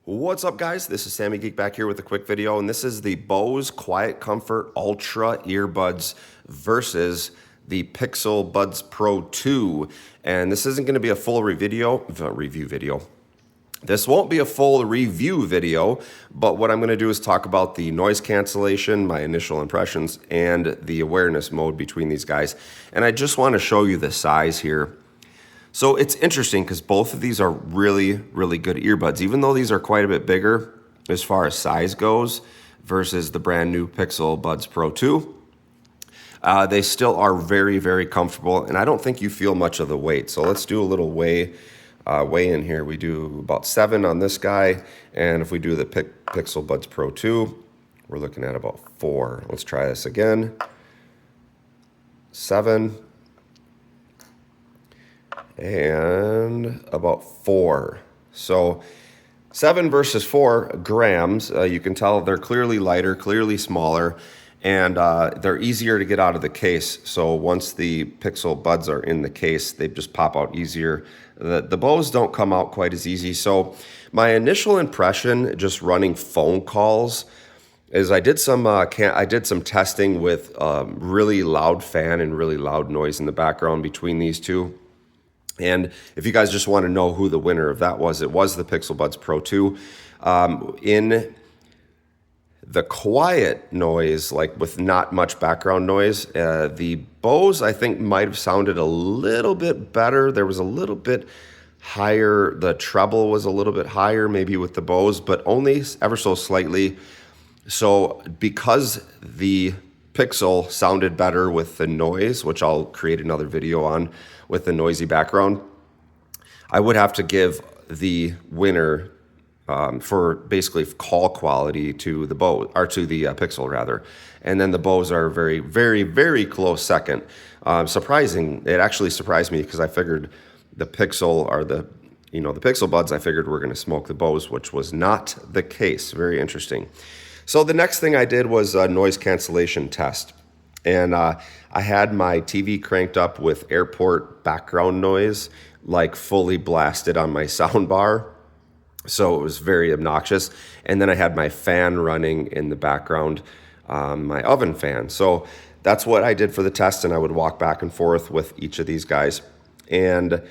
What's up, guys? This is Sammy Geek back here with a quick video, and this is the Bose QuietComfort Ultra earbuds versus the Pixel Buds Pro 2. And this isn't going to be a full review video. This won't be a full review video, but what I'm going to do is talk about the noise cancellation, my initial impressions, and the awareness mode between these guys. And I just want to show you the size here. So it's interesting because both of these are really, really good earbuds, even though these are quite a bit bigger as far as size goes versus the brand new Pixel Buds Pro 2. They still are very, very comfortable, and I don't think you feel much of the weight. So let's do a little weigh in here. We do about 7 on this guy, and if we do the Pixel Buds Pro 2, we're looking at about 4. Let's try this again. 7. And about 4. So 7 versus 4 grams. You can tell they're clearly lighter, clearly smaller, and they're easier to get out of the case. So once the Pixel Buds are in the case, they just pop out easier. The Bose don't come out quite as easy. So my initial impression just running phone calls is I did some testing with really loud fan and really loud noise in the background between these two. And if you guys just want to know who the winner of that was, it was the Pixel Buds Pro 2. In the quiet noise, like with not much background noise, the Bose, I think, might have sounded a little bit better. There was a little bit higher. The treble was a little bit higher maybe with the Bose, but only ever so slightly. So because the Pixel sounded better with the noise, which I'll create another video on with the noisy background, I would have to give the winner for basically call quality to the Bose, or to the Pixel rather, and then the Bose are very, very, very close second. Surprising, it actually surprised me because I figured the Pixel or the Pixel Buds, I figured were going to smoke the Bose, which was not the case. Very interesting. So the next thing I did was a noise cancellation test. And I had my TV cranked up with airport background noise, like fully blasted on my sound bar. So it was very obnoxious. And then I had my fan running in the background, my oven fan. So that's what I did for the test, and I would walk back and forth with each of these guys. And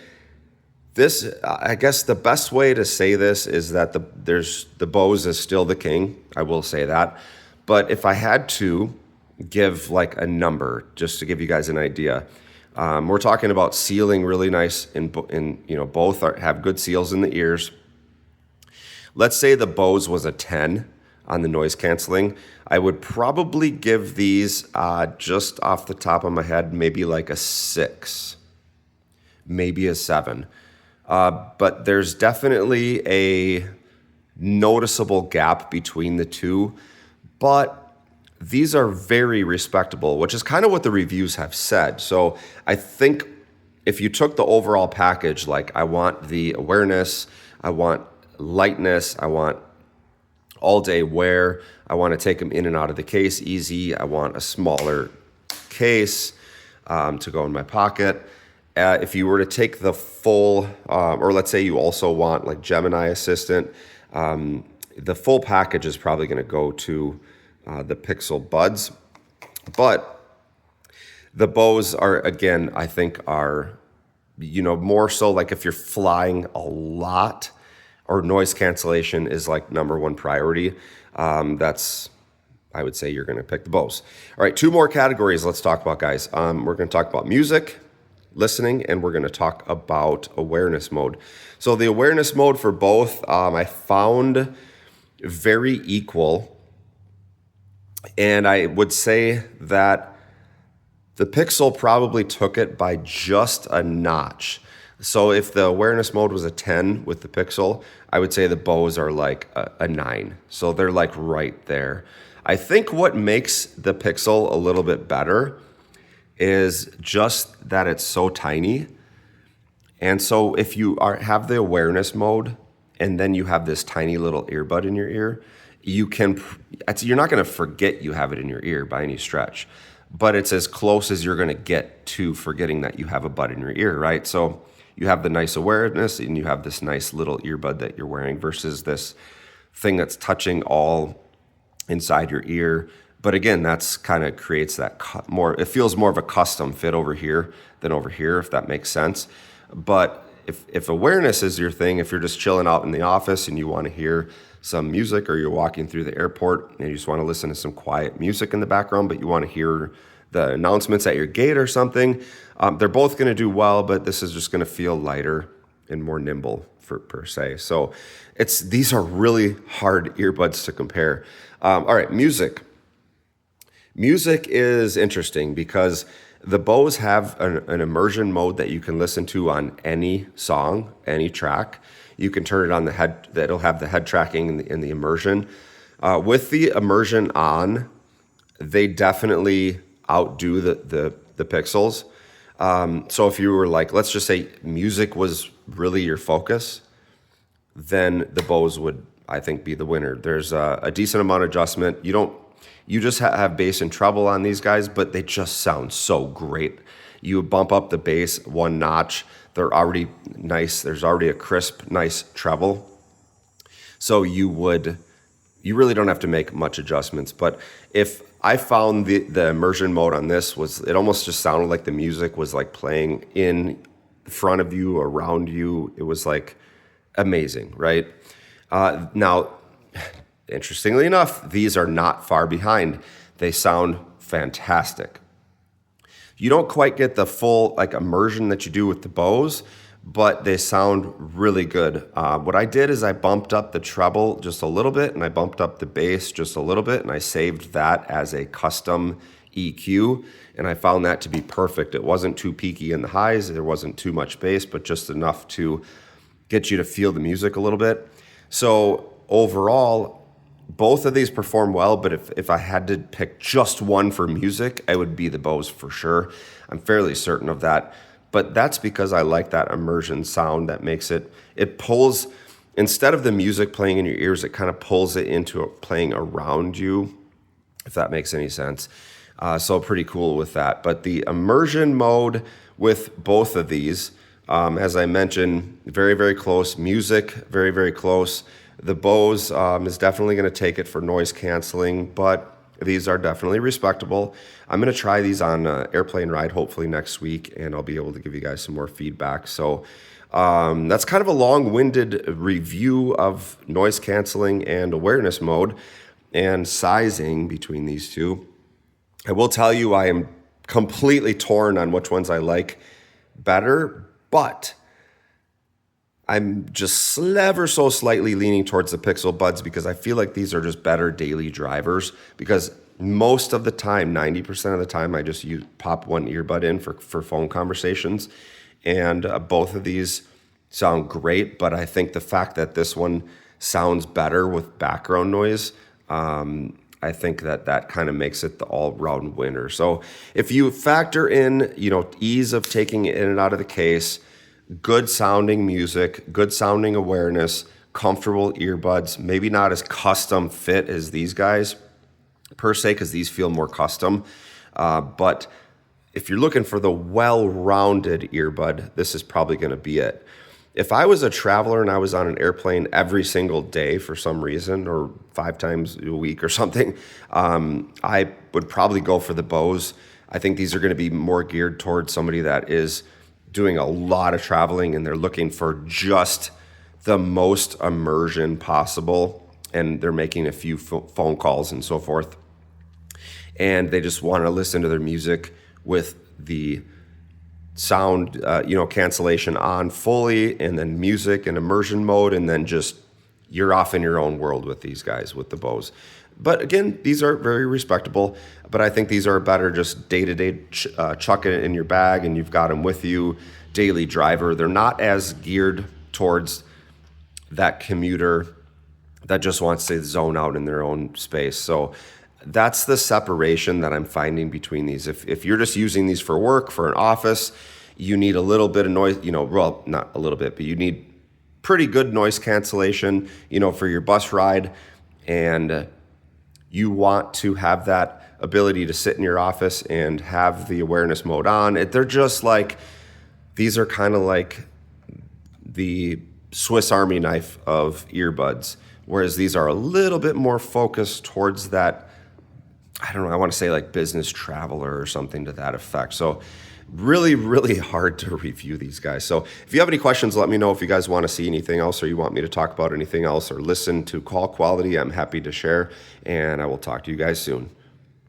this, I guess the best way to say this is that the Bose is still the king. I will say that. But if I had to give like a number, just to give you guys an idea, we're talking about sealing really nice, both have good seals in the ears. Let's say the Bose was a 10 on the noise canceling. I would probably give these just off the top of my head, maybe like a 6, maybe a 7. But there's definitely a noticeable gap between the two, but these are very respectable, which is kind of what the reviews have said. So I think if you took the overall package, like I want the awareness, I want lightness, I want all day wear, I want to take them in and out of the case easy, I want a smaller case to go in my pocket. If you were to take the full, or let's say you also want like Gemini Assistant, the full package is probably going to go to the Pixel Buds. But the Bose are, again, I think are, more so like if you're flying a lot, or noise cancellation is like #1 priority. I would say you're going to pick the Bose. All right, 2 more categories let's talk about, guys. We're going to talk about music, listening, and we're going to talk about awareness mode. So the awareness mode for both, I found very equal. And I would say that the Pixel probably took it by just a notch. So if the awareness mode was a 10 with the Pixel, I would say the Bose are like a 9. So they're like right there. I think what makes the Pixel a little bit better is just that it's so tiny. And so if you have the awareness mode and then you have this tiny little earbud in your ear, you're not going to forget you have it in your ear by any stretch, but it's as close as you're going to get to forgetting that you have a bud in your ear, right? So you have the nice awareness and you have this nice little earbud that you're wearing versus this thing that's touching all inside your ear. But again, that's kind of creates that more, it feels more of a custom fit over here than over here, if that makes sense. But if awareness is your thing, if you're just chilling out in the office and you want to hear some music, or you're walking through the airport and you just want to listen to some quiet music in the background, but you want to hear the announcements at your gate or something, they're both going to do well, but this is just going to feel lighter and more nimble per se. So these are really hard earbuds to compare. All right, music. Music is interesting because the Bose have an immersion mode that you can listen to on any song, any track. You can turn it on the head, that'll have the head tracking in the immersion. With the immersion on, they definitely outdo the Pixels. So if you were like, let's just say music was really your focus, then the Bose would, I think, be the winner. There's a decent amount of adjustment. You just have bass and treble on these guys, but they just sound so great. You bump up the bass one notch, they're already nice. There's already a crisp, nice treble. So you really don't have to make much adjustments. But if I found the immersion mode on this it almost just sounded like the music was like playing in front of you, around you. It was like amazing, right? Now, interestingly enough, these are not far behind. They sound fantastic. You don't quite get the full like immersion that you do with the Bose, but they sound really good. What I did is I bumped up the treble just a little bit, and I bumped up the bass just a little bit, and I saved that as a custom EQ, and I found that to be perfect. It wasn't too peaky in the highs, there wasn't too much bass, but just enough to get you to feel the music a little bit. So overall, both of these perform well, but if I had to pick just one for music, I would be the Bose for sure. I'm fairly certain of that. But that's because I like that immersion sound that makes it pulls, instead of the music playing in your ears, it kind of pulls it into playing around you, if that makes any sense. So pretty cool with that. But the immersion mode with both of these, as I mentioned, very, very close. Music, very, very close. The Bose is definitely going to take it for noise canceling, but these are definitely respectable. I'm going to try these on an airplane ride hopefully next week, and I'll be able to give you guys some more feedback. So that's kind of a long-winded review of noise canceling and awareness mode and sizing between these two. I will tell you I am completely torn on which ones I like better, but I'm just ever so slightly leaning towards the Pixel Buds because I feel like these are just better daily drivers, because most of the time, 90% of the time, I just pop one earbud in for phone conversations, and both of these sound great, but I think the fact that this one sounds better with background noise, I think that kind of makes it the all-round winner. So if you factor in, ease of taking it in and out of the case, good sounding music, good sounding awareness, comfortable earbuds, maybe not as custom fit as these guys per se, because these feel more custom. But if you're looking for the well-rounded earbud, this is probably going to be it. If I was a traveler and I was on an airplane every single day for some reason, or 5 times a week or something, I would probably go for the Bose. I think these are going to be more geared towards somebody that is doing a lot of traveling and they're looking for just the most immersion possible, and they're making a few phone calls and so forth, and they just want to listen to their music with the sound cancellation on fully, and then music and immersion mode, and then just you're off in your own world with these guys with the Bose. But again, these are very respectable, but I think these are better just day-to-day chuck it in your bag and you've got them with you, daily driver. They're not as geared towards that commuter that just wants to zone out in their own space. So that's the separation that I'm finding between these. If you're just using these for work, for an office, you need a little bit of noise, well, not a little bit, but you need pretty good noise cancellation, for your bus ride, and you want to have that ability to sit in your office and have the awareness mode on. They're just like, these are kind of like the Swiss Army knife of earbuds, whereas these are a little bit more focused towards that, I don't know, I want to say like business traveler or something to that effect. So really, really hard to review these guys. So if you have any questions, let me know. If you guys want to see anything else or you want me to talk about anything else or listen to call quality, I'm happy to share, and I will talk to you guys soon.